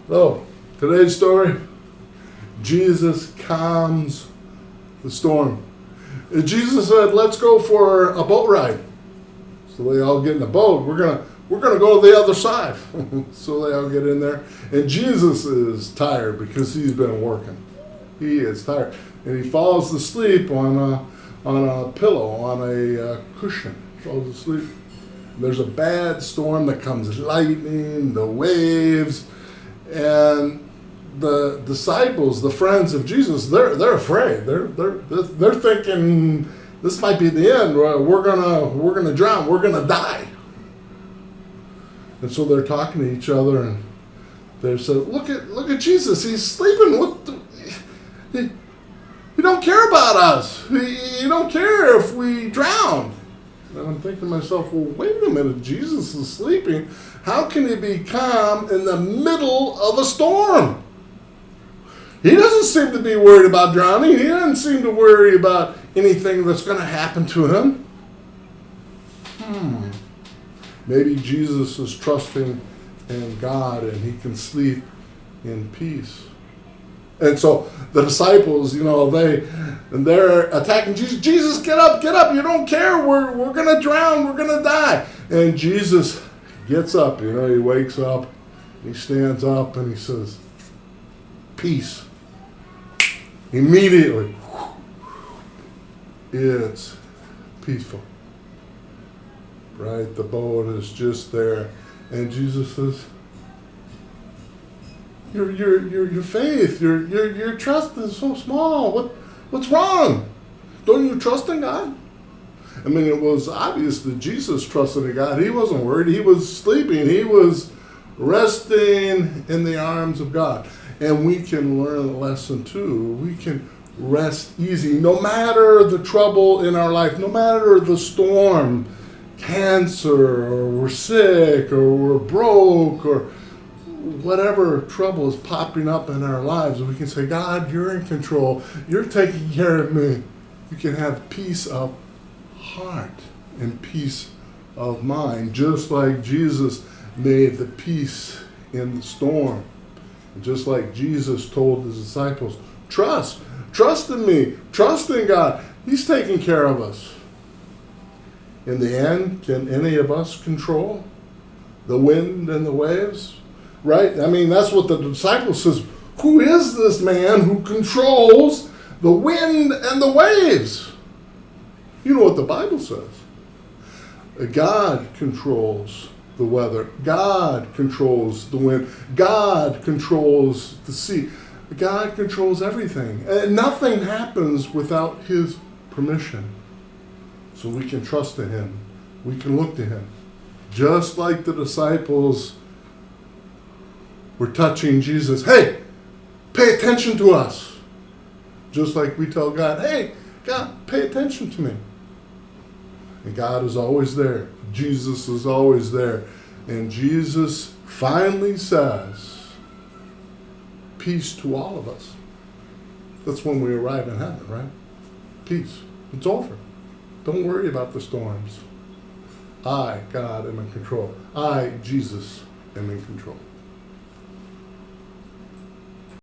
So, today's story, Jesus calms the storm. Jesus said, let's go for a boat ride. So they all get in the boat. We're gonna go to the other side. So they all get in there. And Jesus is tired because he's been working. He is tired. And he falls asleep on a pillow, on a cushion. Falls asleep. There's a bad storm that comes, lightning, the waves, and the disciples, the friends of Jesus, they're afraid. They're thinking this might be the end. We're gonna drown. We're gonna die. And so they're talking to each other, and they said, "Look at Jesus. He's sleeping. He don't care about us. He don't care if we drown." And I'm thinking to myself, well, wait a minute. Jesus is sleeping. How can he be calm in the middle of a storm? He doesn't seem to be worried about drowning. He doesn't seem to worry about anything that's going to happen to him. Maybe Jesus is trusting in God and he can sleep in peace. And so the disciples, they're attacking Jesus. Jesus, get up. You don't care. We're going to drown. We're going to die. And Jesus gets up, he wakes up, he stands up and he says, peace. Immediately, it's peaceful. Right? The boat is just there. And Jesus says, Your faith, your trust is so small. What's wrong? Don't you trust in God? I mean, it was obvious that Jesus trusted in God. He wasn't worried. He was sleeping. He was resting in the arms of God. And we can learn a lesson too. We can rest easy no matter the trouble in our life, no matter the storm, cancer, or we're sick, or we're broke, or whatever trouble is popping up in our lives. We can say, God, you're in control. You're taking care of me. You can have peace of heart and peace of mind, just like Jesus made the peace in the storm. And just like Jesus told his disciples, trust in me, trust in God. He's taking care of us. In the end, can any of us control the wind and the waves? Right? I mean, that's what the disciples says. Who is this man who controls the wind and the waves? You know what the Bible says. God controls the weather. God controls the wind. God controls the sea. God controls everything. And nothing happens without his permission. So we can trust in him. We can look to him. Just like the disciples were touching Jesus. Hey, pay attention to us. Just like we tell God, hey, God, pay attention to me. And God is always there. Jesus is always there. And Jesus finally says, peace to all of us. That's when we arrive in heaven, right? Peace. It's over. Don't worry about the storms. I, God, am in control. I, Jesus, am in control.